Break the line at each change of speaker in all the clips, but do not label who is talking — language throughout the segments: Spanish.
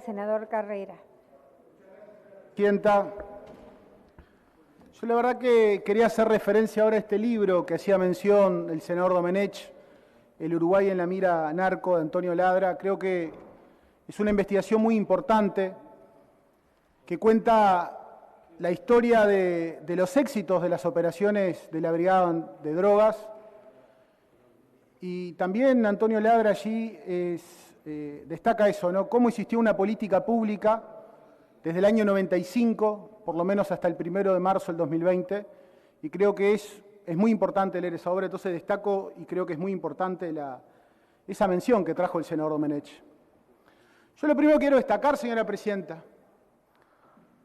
Senador Carrera.
Presidenta, yo la verdad que quería hacer referencia ahora a este libro que hacía mención el senador Domenech, El Uruguay en la mira narco, de Antonio Ladra. Creo que es una investigación muy importante que cuenta la historia de los éxitos de las operaciones de la Brigada de Drogas. Y también Antonio Ladra allí destaca eso, ¿no? Cómo existió una política pública desde el año 95, por lo menos hasta el 1 de marzo del 2020, y creo que es muy importante leer esa obra. Entonces destaco y creo que es muy importante esa mención que trajo el senador Domenech. Yo lo primero que quiero destacar, señora Presidenta,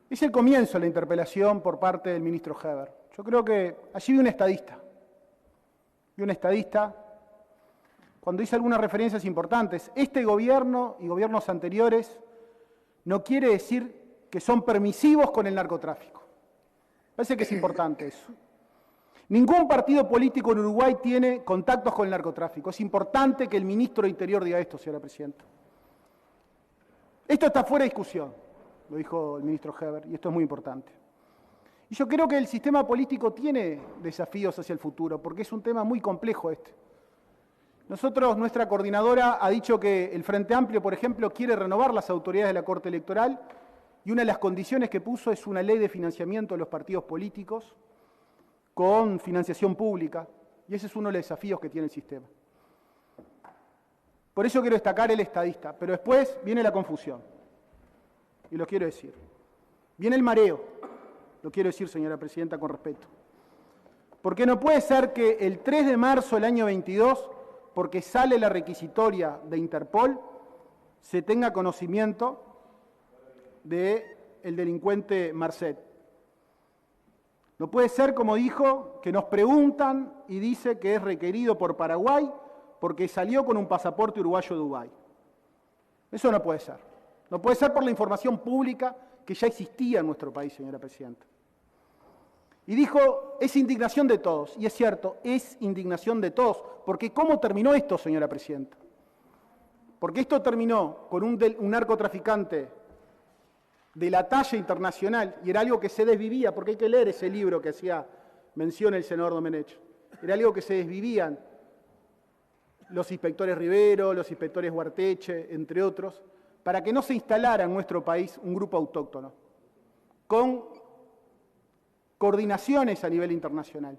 es el comienzo de la interpelación por parte del ministro Heber. Yo creo que allí vi un estadista, cuando hice algunas referencias importantes. Este gobierno y gobiernos anteriores no quiere decir que son permisivos con el narcotráfico. Parece que es importante eso. Ningún partido político en Uruguay tiene contactos con el narcotráfico. Es importante que el ministro de Interior diga esto, señora Presidenta. Esto está fuera de discusión, lo dijo el ministro Heber, y esto es muy importante. Y yo creo que el sistema político tiene desafíos hacia el futuro, porque es un tema muy complejo este. Nuestra coordinadora ha dicho que el Frente Amplio, por ejemplo, quiere renovar las autoridades de la Corte Electoral, y una de las condiciones que puso es una ley de financiamiento de los partidos políticos con financiación pública, y ese es uno de los desafíos que tiene el sistema. Por eso quiero destacar el estadista, pero después viene la confusión, y lo quiero decir. Viene el mareo, lo quiero decir, señora Presidenta, con respeto. Porque no puede ser que el 3 de marzo del año 22, porque sale la requisitoria de Interpol, se tenga conocimiento del delincuente Marcet. No puede ser, como dijo, que nos preguntan y dice que es requerido por Paraguay porque salió con un pasaporte uruguayo de Dubái. Eso no puede ser. No puede ser por la información pública que ya existía en nuestro país, señora Presidenta. Y dijo, es indignación de todos. Y es cierto, es indignación de todos. Porque ¿cómo terminó esto, señora Presidenta? Porque esto terminó con un narcotraficante de la talla internacional, y era algo que se desvivía, porque hay que leer ese libro que hacía mención el senador Domenech. Era algo que se desvivían los inspectores Rivero, los inspectores Huarteche, entre otros, para que no se instalara en nuestro país un grupo autóctono, con coordinaciones a nivel internacional.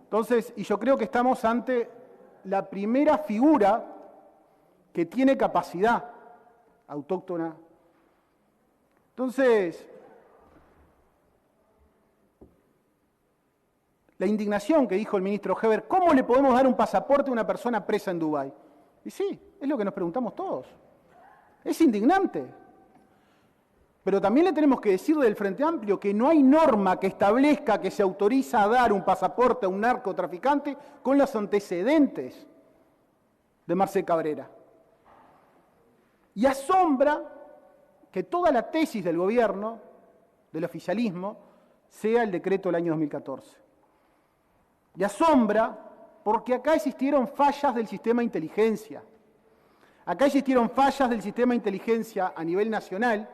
Entonces, y yo creo que estamos ante la primera figura que tiene capacidad autóctona. Entonces, la indignación que dijo el ministro Heber, ¿cómo le podemos dar un pasaporte a una persona presa en Dubái? Y sí, es lo que nos preguntamos todos. Es indignante. Pero también le tenemos que decir del Frente Amplio que no hay norma que establezca que se autoriza a dar un pasaporte a un narcotraficante con los antecedentes de Marcet Cabrera. Y asombra que toda la tesis del gobierno, del oficialismo, sea el decreto del año 2014. Y asombra porque acá existieron fallas del sistema de inteligencia. Acá existieron fallas del sistema de inteligencia a nivel nacional.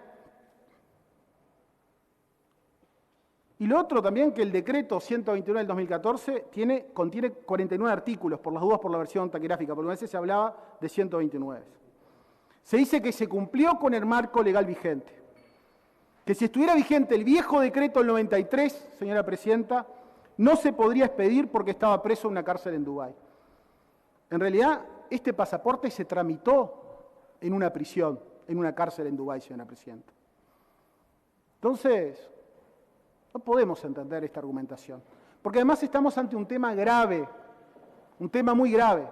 Y lo otro también, que el decreto 129 del 2014 contiene 49 artículos, por las dudas por la versión taquigráfica, porque a veces se hablaba de 129. Se dice que se cumplió con el marco legal vigente. Que si estuviera vigente el viejo decreto del 93, señora Presidenta, no se podría expedir porque estaba preso en una cárcel en Dubái. En realidad, este pasaporte se tramitó en una prisión, en una cárcel en Dubái, señora Presidenta. Entonces, no podemos entender esta argumentación. Porque además estamos ante un tema grave, un tema muy grave.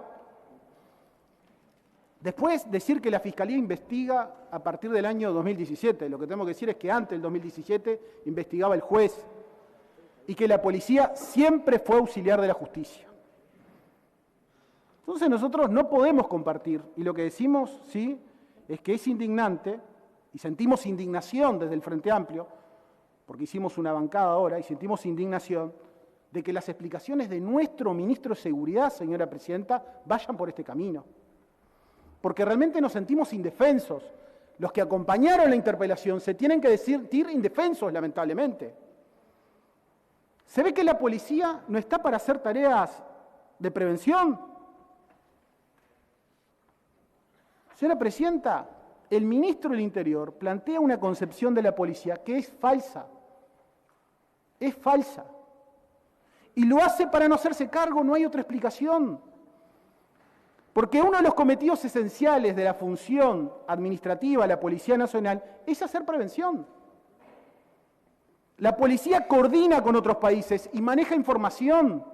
Después, decir que la Fiscalía investiga a partir del año 2017. Lo que tenemos que decir es que antes del 2017 investigaba el juez y que la policía siempre fue auxiliar de la justicia. Entonces nosotros no podemos compartir, y lo que decimos, sí, es que es indignante, y sentimos indignación desde el Frente Amplio, porque hicimos una bancada ahora y sentimos indignación, de que las explicaciones de nuestro ministro de Seguridad, señora Presidenta, vayan por este camino. porque realmente nos sentimos indefensos. Los que acompañaron la interpelación se tienen que sentir indefensos, lamentablemente. Se ve que la policía no está para hacer tareas de prevención. Señora Presidenta, el ministro del Interior plantea una concepción de la policía que es falsa. Es falsa. Y lo hace para no hacerse cargo, no hay otra explicación. Porque uno de los cometidos esenciales de la función administrativa de la Policía Nacional es hacer prevención. La policía coordina con otros países y maneja información.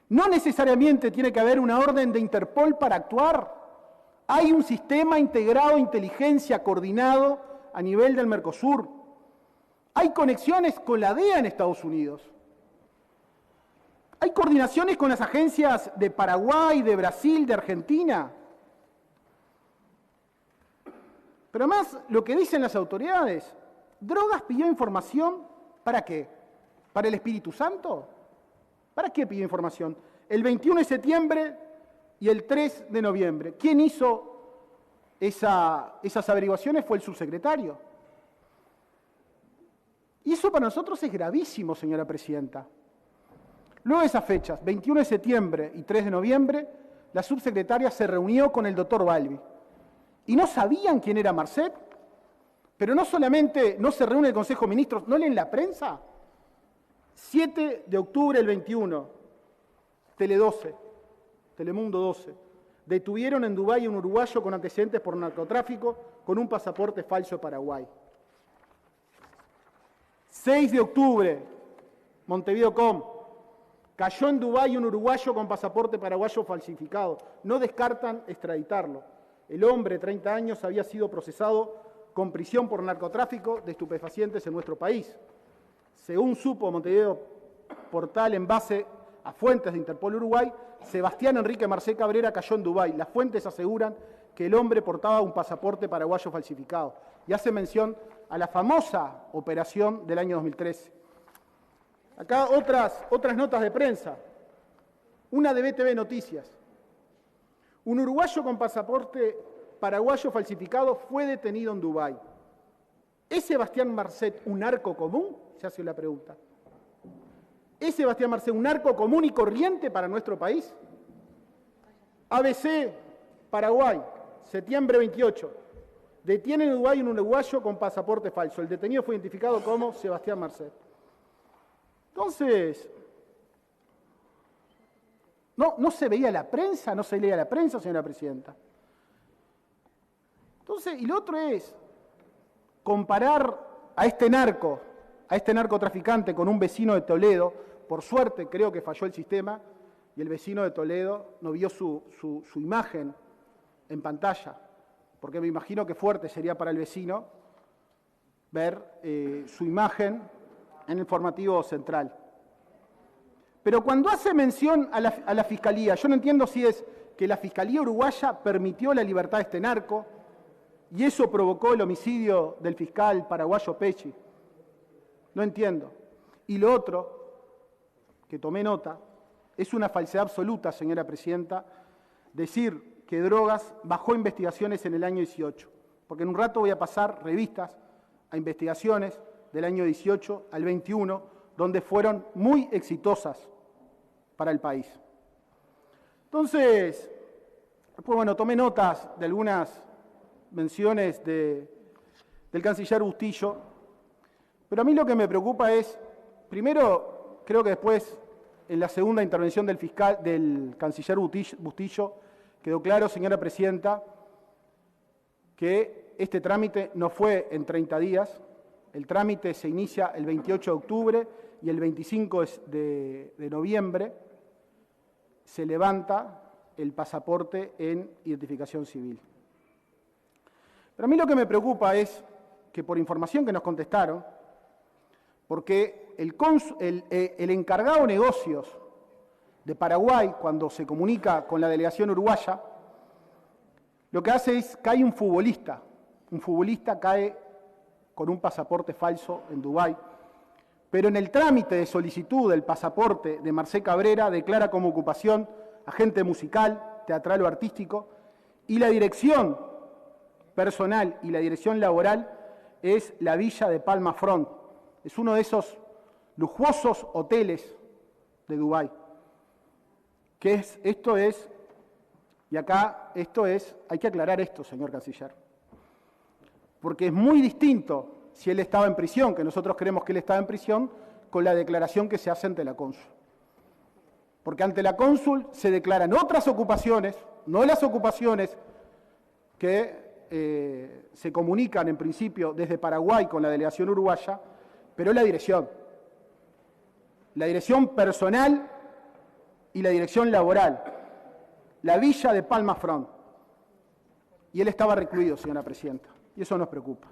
No necesariamente tiene que haber una orden de Interpol para actuar. Hay un sistema integrado de inteligencia coordinado a nivel del Mercosur. Hay conexiones con la DEA en Estados Unidos. Hay coordinaciones con las agencias de Paraguay, de Brasil, de Argentina. Pero además, lo que dicen las autoridades, Drogas pidió información, ¿para qué? ¿Para el Espíritu Santo? ¿Para qué pidió información? El 21 de septiembre y el 3 de noviembre. ¿Quién hizo esas averiguaciones? Fue el subsecretario. Y eso para nosotros es gravísimo, señora Presidenta. Luego de esas fechas, 21 de septiembre y 3 de noviembre, la subsecretaria se reunió con el doctor Balbi. ¿Y no sabían quién era Marcet? Pero no solamente no se reúne el Consejo de Ministros, ¿no leen la prensa? 7 de octubre del 21, Tele 12, Telemundo 12. Detuvieron en Dubái a un uruguayo con antecedentes por narcotráfico con un pasaporte falso de Paraguay. 6 de octubre, Montevideo.com. Cayó en Dubái un uruguayo con pasaporte paraguayo falsificado. No descartan extraditarlo. El hombre, 30 años, había sido procesado con prisión por narcotráfico de estupefacientes en nuestro país. Según supo Montevideo Portal en base a fuentes de Interpol Uruguay, Sebastián Enrique Marcet Cabrera cayó en Dubái. Las fuentes aseguran que el hombre portaba un pasaporte paraguayo falsificado y hace mención a la famosa operación del año 2013. Acá otras notas de prensa. Una de BTV Noticias. Un uruguayo con pasaporte paraguayo falsificado fue detenido en Dubái. ¿Es Sebastián Marcet un narco común? Se hace la pregunta. ¿Es Sebastián Marcet un narco común y corriente para nuestro país? ABC, Paraguay, septiembre 28. Detienen en Dubái un uruguayo con pasaporte falso. El detenido fue identificado como Sebastián Marcet. Entonces, no se veía la prensa, no se leía la prensa, señora Presidenta. Entonces, y lo otro es comparar a este narcotraficante con un vecino de Toledo. Por suerte creo que falló el sistema y el vecino de Toledo no vio su imagen en pantalla, porque me imagino que fuerte sería para el vecino ver su imagen en el informativo central. Pero cuando hace mención a la Fiscalía, yo no entiendo si es que la Fiscalía uruguaya permitió la libertad de este narco y eso provocó el homicidio del fiscal paraguayo Pecci. No entiendo. Y lo otro, que tomé nota, es una falsedad absoluta, señora Presidenta, decir que Drogas bajó investigaciones en el año 18, porque en un rato voy a pasar revistas a investigaciones del año 18 al 21, donde fueron muy exitosas para el país. Entonces, pues bueno, tomé notas de algunas menciones del canciller Bustillo, pero a mí lo que me preocupa es, primero, creo que después, en la segunda intervención del canciller Bustillo, quedó claro, señora Presidenta, que este trámite no fue en 30 días, el trámite se inicia el 28 de octubre y el 25 de noviembre se levanta el pasaporte en identificación civil. Pero a mí lo que me preocupa es que por información que nos contestaron, porque el encargado de negocios de Paraguay, cuando se comunica con la delegación uruguaya, lo que hace es, cae un futbolista cae con un pasaporte falso en Dubái, pero en el trámite de solicitud del pasaporte de Marcet Cabrera declara como ocupación agente musical, teatral o artístico, Y la dirección personal y la dirección laboral es la Villa de Palma Front. Es uno de esos lujosos hoteles de Dubái. Hay que aclarar esto, señor canciller, porque es muy distinto si él estaba en prisión, que nosotros creemos que él estaba en prisión, con la declaración que se hace ante la cónsul. Porque ante la cónsul se declaran otras ocupaciones, no las ocupaciones que se comunican en principio desde Paraguay con la delegación uruguaya, pero la dirección personal y la dirección laboral, la Villa de Palma Front. Y él estaba recluido, señora presidenta, y eso nos preocupa.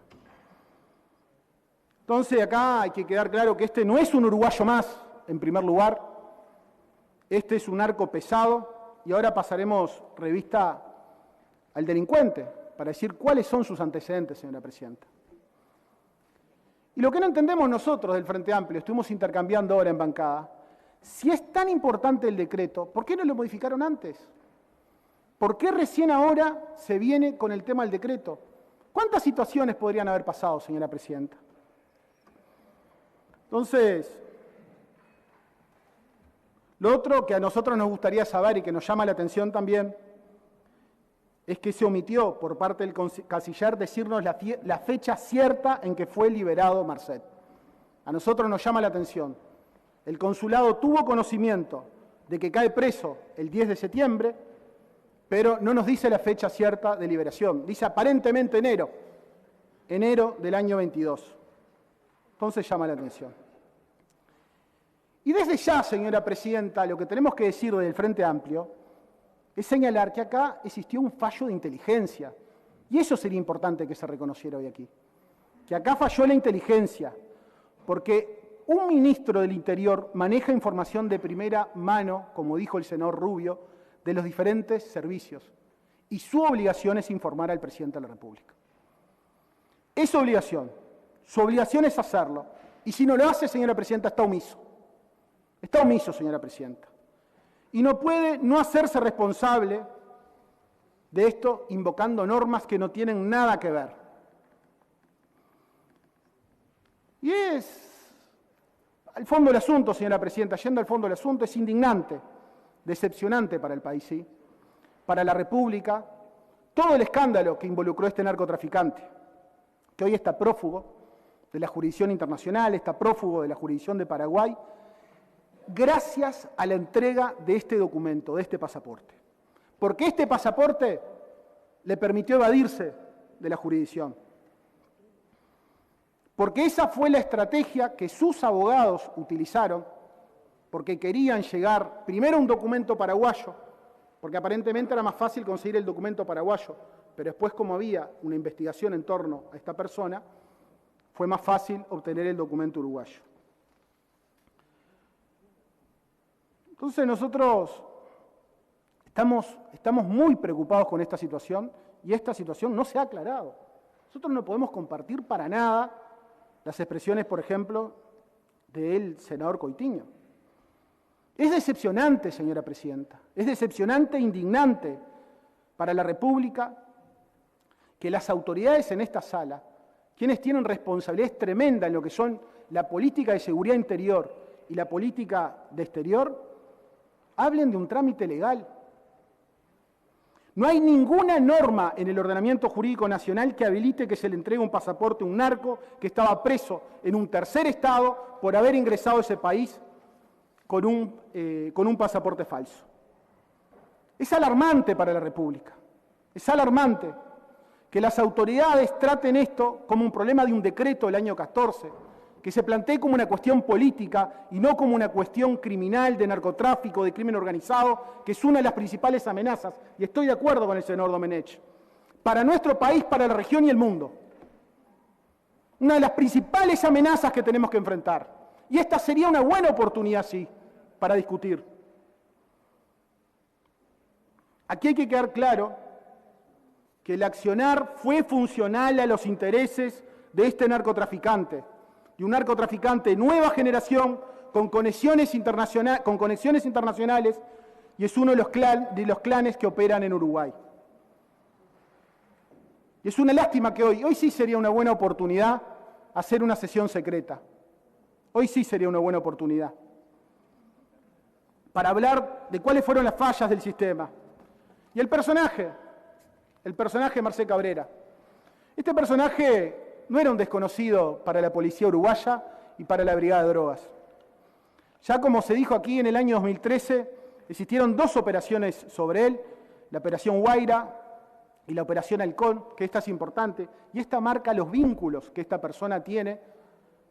Entonces acá hay que quedar claro que este no es un uruguayo más, en primer lugar, este es un narco pesado, y ahora pasaremos revista al delincuente, para decir cuáles son sus antecedentes, señora presidenta. Y lo que no entendemos nosotros del Frente Amplio, estuvimos intercambiando ahora en bancada, si es tan importante el decreto, ¿por qué no lo modificaron antes? ¿Por qué recién ahora se viene con el tema del decreto? ¿Cuántas situaciones podrían haber pasado, señora presidenta? Entonces, lo otro que a nosotros nos gustaría saber y que nos llama la atención también es que se omitió por parte del canciller decirnos la fecha cierta en que fue liberado Marcet. A nosotros nos llama la atención. El consulado tuvo conocimiento de que cae preso el 10 de septiembre, pero no nos dice la fecha cierta de liberación. Dice aparentemente enero del año 22. Entonces llama la atención. Y desde ya, señora presidenta, lo que tenemos que decir del Frente Amplio es señalar que acá existió un fallo de inteligencia. Y eso sería importante que se reconociera hoy aquí. Que acá falló la inteligencia, porque un ministro del Interior maneja información de primera mano, como dijo el senador Rubio, de los diferentes servicios. Y su obligación es informar al presidente de la República. Es su obligación. Su obligación es hacerlo. Y si no lo hace, señora presidenta, está omiso. Está omiso, señora presidenta. Y no puede no hacerse responsable de esto invocando normas que no tienen nada que ver. Y es, al fondo del asunto, señora presidenta, yendo al fondo del asunto, es indignante, decepcionante para el país, ¿sí? Para la República, todo el escándalo que involucró a este narcotraficante, que hoy está prófugo de la jurisdicción internacional, está prófugo de la jurisdicción de Paraguay, gracias a la entrega de este documento, de este pasaporte. Porque este pasaporte le permitió evadirse de la jurisdicción. Porque esa fue la estrategia que sus abogados utilizaron, porque querían llegar primero a un documento paraguayo, porque aparentemente era más fácil conseguir el documento paraguayo, pero después, como había una investigación en torno a esta persona, fue más fácil obtener el documento uruguayo. Entonces nosotros estamos muy preocupados con esta situación y esta situación no se ha aclarado. Nosotros no podemos compartir para nada las expresiones, por ejemplo, del senador Coitiño. Es decepcionante, señora presidenta, es decepcionante e indignante para la República que las autoridades en esta sala, quienes tienen responsabilidades tremendas en lo que son la política de seguridad interior y la política de exterior, hablen de un trámite legal. No hay ninguna norma en el ordenamiento jurídico nacional que habilite que se le entregue un pasaporte a un narco que estaba preso en un tercer estado por haber ingresado a ese país con un pasaporte falso. Es alarmante para la República. Es alarmante que las autoridades traten esto como un problema de un decreto del año 14, que se plantee como una cuestión política y no como una cuestión criminal, de narcotráfico, de crimen organizado, que es una de las principales amenazas, y estoy de acuerdo con el senador Domenech, para nuestro país, para la región y el mundo. Una de las principales amenazas que tenemos que enfrentar. Y esta sería una buena oportunidad, sí, para discutir. Aquí hay que quedar claro que el accionar fue funcional a los intereses de este narcotraficante, y un narcotraficante de nueva generación con conexiones internacionales y es uno de los clanes que operan en Uruguay. Y es una lástima que hoy sí sería una buena oportunidad hacer una sesión secreta. Hoy sí sería una buena oportunidad para hablar de cuáles fueron las fallas del sistema. Y el personaje Marcet Cabrera. Este personaje no era un desconocido para la policía uruguaya y para la Brigada de Drogas. Ya como se dijo aquí, en el año 2013 existieron 2 operaciones sobre él, la Operación Guaira y la Operación Halcón, que esta es importante, y esta marca los vínculos que esta persona tiene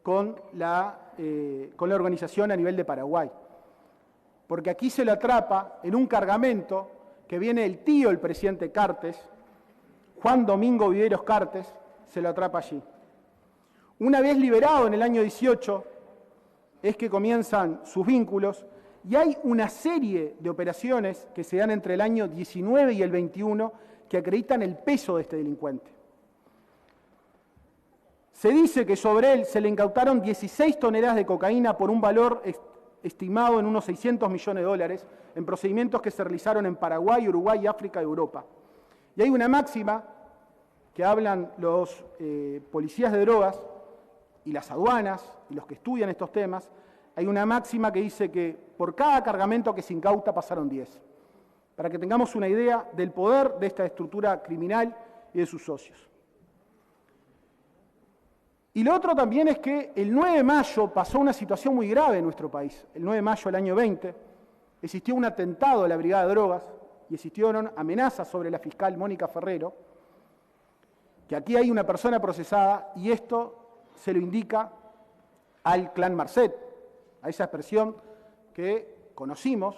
con la organización a nivel de Paraguay. Porque aquí se lo atrapa en un cargamento que viene el tío del presidente Cartes, Juan Domingo Viveros Cartes, se lo atrapa allí. Una vez liberado en el año 18, es que comienzan sus vínculos, y hay una serie de operaciones que se dan entre el año 19 y el 21 que acreditan el peso de este delincuente. Se dice que sobre él se le incautaron 16 toneladas de cocaína por un valor estimado en unos 600 millones de dólares en procedimientos que se realizaron en Paraguay, Uruguay, África y Europa. Y hay una máxima que hablan los policías de drogas y las aduanas y los que estudian estos temas. Hay una máxima que dice que por cada cargamento que se incauta pasaron 10. Para que tengamos una idea del poder de esta estructura criminal y de sus socios. Y lo otro también es que el 9 de mayo pasó una situación muy grave en nuestro país. El 9 de mayo del año 20 existió un atentado a la Brigada de Drogas y existieron amenazas sobre la fiscal Mónica Ferrero, que aquí hay una persona procesada y esto se lo indica al clan Marcet, a esa expresión que conocimos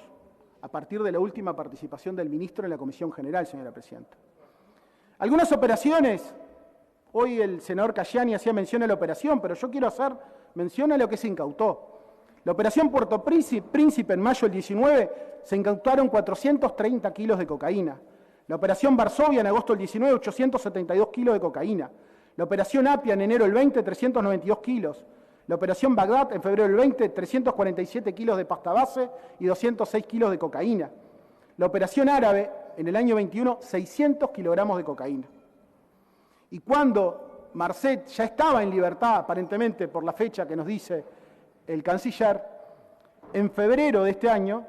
a partir de la última participación del ministro en la Comisión General, señora Presidenta. Algunas operaciones, hoy el senador Cayani hacía mención a la operación, pero yo quiero hacer mención a lo que se incautó. La operación Puerto Príncipe en mayo del 19 se incautaron 430 kilos de cocaína. La operación Varsovia en agosto del 19, 872 kilos de cocaína. La operación Apia en enero del 20, 392 kilos. La operación Bagdad en febrero del 20, 347 kilos de pasta base y 206 kilos de cocaína. La operación Árabe en el año 21, 600 kilogramos de cocaína. Y cuando Marcet ya estaba en libertad, aparentemente por la fecha que nos dice el canciller, en febrero de este año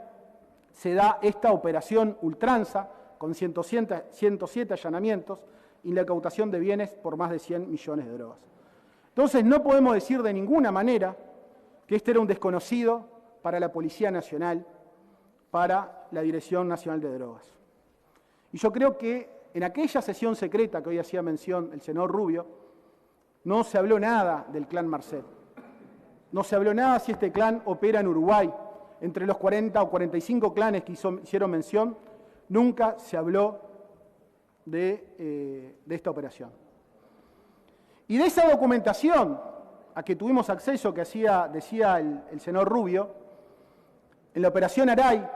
se da esta operación Ultranza con 107 allanamientos y la incautación de bienes por más de 100 millones de drogas. Entonces no podemos decir de ninguna manera que este era un desconocido para la Policía Nacional, para la Dirección Nacional de Drogas. Y yo creo que en aquella sesión secreta que hoy hacía mención el senador Rubio, no se habló nada del clan Marcet. No se habló nada si este clan opera en Uruguay. Entre los 40 o 45 clanes que hicieron mención, nunca se habló de esta operación. Y de esa documentación a que tuvimos acceso, que decía el senador Rubio, en la operación Aray,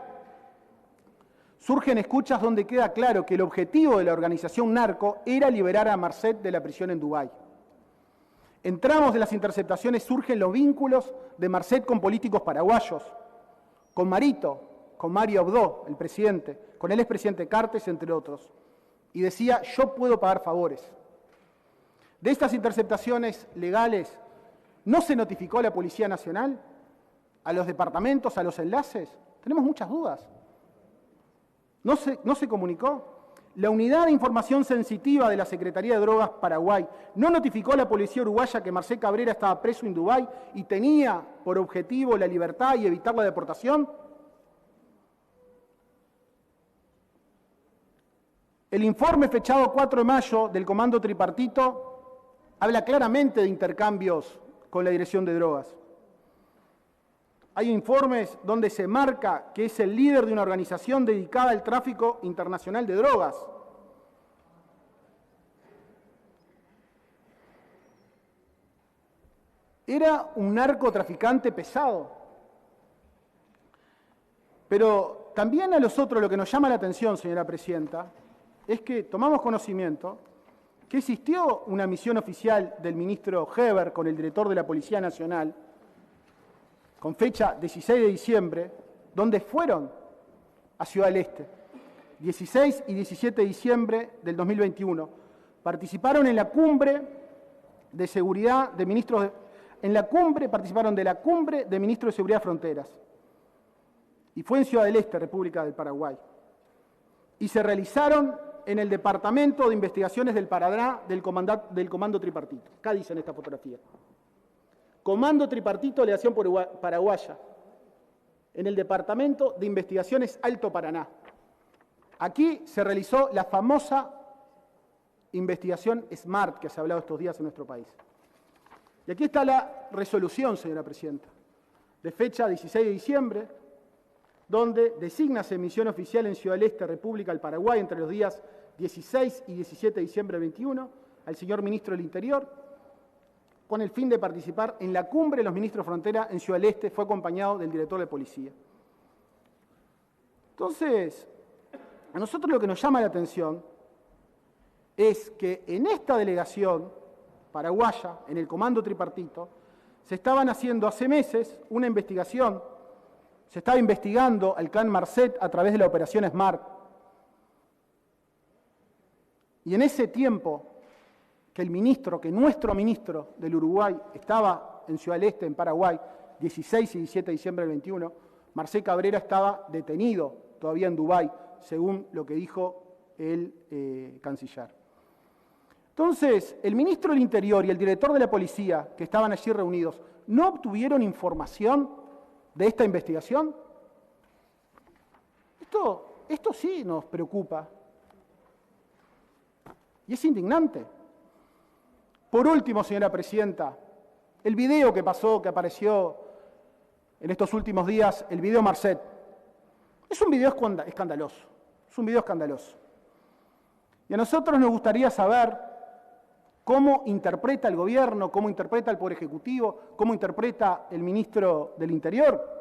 surgen escuchas donde queda claro que el objetivo de la organización narco era liberar a Marcet de la prisión en Dubái. En tramos de las interceptaciones surgen los vínculos de Marcet con políticos paraguayos, con Marito, con Mario Abdo, el presidente, con el expresidente Cartes, entre otros. Y decía, yo puedo pagar favores. De estas interceptaciones legales, ¿no se notificó a la Policía Nacional? ¿A los departamentos, a los enlaces? Tenemos muchas dudas. ¿No se comunicó? La Unidad de Información Sensitiva de la Secretaría de Drogas Paraguay no notificó a la policía uruguaya que Marcet Cabrera estaba preso en Dubái y tenía por objetivo la libertad y evitar la deportación. El informe fechado 4 de mayo del Comando Tripartito habla claramente de intercambios con la Dirección de Drogas. Hay informes donde se marca que es el líder de una organización dedicada al tráfico internacional de drogas. Era un narcotraficante pesado. Pero también a nosotros lo que nos llama la atención, señora Presidenta, es que tomamos conocimiento que existió una misión oficial del ministro Heber con el director de la Policía Nacional, con fecha 16 de diciembre, donde fueron a Ciudad del Este, 16 y 17 de diciembre del 2021, Participaron en la cumbre de seguridad de ministros participaron de la cumbre de ministros de seguridad de fronteras. Y fue en Ciudad del Este, República del Paraguay. Y se realizaron en el Departamento de Investigaciones del Paraná del Comando Tripartito. Acá dice en esta fotografía. Comando Tripartito, Delegación Paraguaya. En el Departamento de Investigaciones Alto Paraná. Aquí se realizó la famosa investigación SMART que se ha hablado estos días en nuestro país. Y aquí está la resolución, señora presidenta, de fecha 16 de diciembre, donde designa misión oficial en Ciudad del Este, República del Paraguay, entre los días 16 y 17 de diciembre del 21, al señor Ministro del Interior, con el fin de participar en la cumbre de los ministros de frontera en Ciudad del Este, fue acompañado del director de policía. Entonces, a nosotros lo que nos llama la atención es que en esta delegación paraguaya, en el Comando Tripartito, se estaban haciendo hace meses una investigación, se estaba investigando al clan Marcet a través de la operación SMART. Y en ese tiempo que nuestro ministro del Uruguay estaba en Ciudad del Este, en Paraguay, 16 y 17 de diciembre del 21, Marcet Cabrera estaba detenido todavía en Dubái, según lo que dijo el canciller. Entonces, el ministro del Interior y el director de la policía, que estaban allí reunidos, ¿no obtuvieron información de esta investigación? Esto sí nos preocupa. Y es indignante. Por último, señora presidenta, el video que apareció en estos últimos días, el video Marcet, es un video escandaloso. Es un video escandaloso. Y a nosotros nos gustaría saber cómo interpreta el gobierno, cómo interpreta el Poder Ejecutivo, cómo interpreta el ministro del Interior.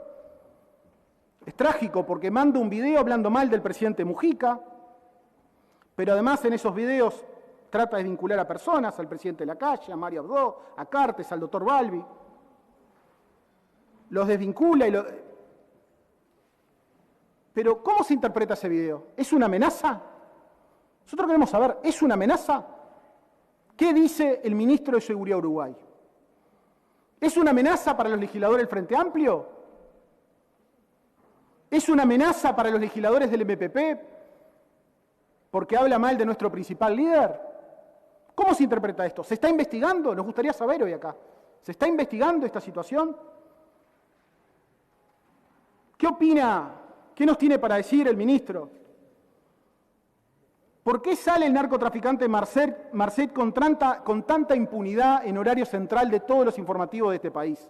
Es trágico porque manda un video hablando mal del presidente Mujica, pero además en esos videos trata de vincular a personas, al presidente Lacalle, a Mario Abdo, a Cartes, al doctor Balbi. Los desvincula Pero ¿cómo se interpreta ese video? ¿Es una amenaza? Nosotros queremos saber, ¿es una amenaza? ¿Qué dice el ministro de Seguridad Uruguay? ¿Es una amenaza para los legisladores del Frente Amplio? ¿Es una amenaza para los legisladores del MPP porque habla mal de nuestro principal líder? ¿Cómo se interpreta esto? ¿Se está investigando? Nos gustaría saber hoy acá. ¿Se está investigando esta situación? ¿Qué opina? ¿Qué nos tiene para decir el ministro? ¿Por qué sale el narcotraficante Marcet con tanta impunidad en horario central de todos los informativos de este país?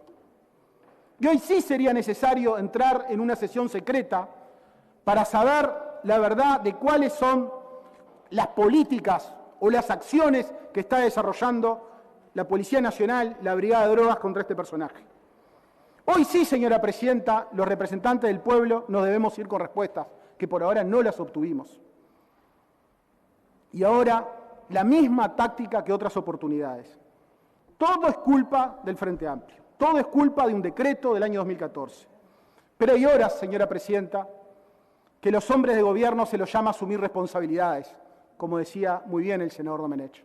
Y hoy sí sería necesario entrar en una sesión secreta para saber la verdad de cuáles son las políticas o las acciones que está desarrollando la Policía Nacional, la Brigada de Drogas contra este personaje. Hoy sí, señora presidenta, los representantes del pueblo nos debemos ir con respuestas que por ahora no las obtuvimos. Y ahora, la misma táctica que otras oportunidades. Todo es culpa del Frente Amplio. Todo es culpa de un decreto del año 2014. Pero hay horas, señora presidenta, que los hombres de gobierno se los llama a asumir responsabilidades, como decía muy bien el senador Domenech.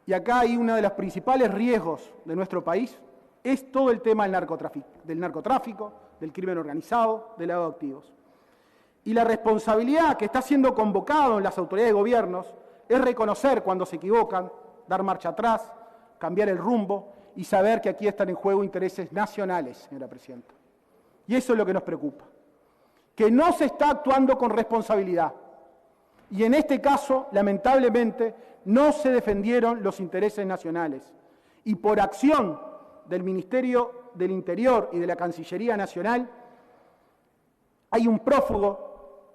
Y acá hay uno de los principales riesgos de nuestro país, es todo el tema del narcotráfico, del crimen organizado, del lavado de activos. Y la responsabilidad que está siendo convocado en las autoridades de gobiernos es reconocer cuando se equivocan, dar marcha atrás, cambiar el rumbo y saber que aquí están en juego intereses nacionales, señora presidenta. Y eso es lo que nos preocupa, que no se está actuando con responsabilidad. Y en este caso, lamentablemente, no se defendieron los intereses nacionales. Y por acción del Ministerio del Interior y de la Cancillería Nacional, hay un prófugo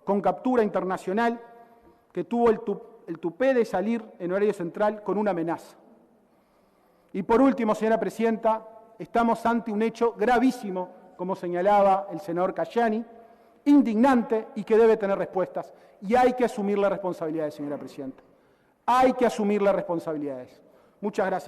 con captura internacional que tuvo el tupé de salir en horario central con una amenaza. Y por último, señora presidenta, estamos ante un hecho gravísimo, como señalaba el senador Cayani, indignante y que debe tener respuestas. Y hay que asumir las responsabilidades, señora presidenta. Hay que asumir las responsabilidades. Muchas gracias.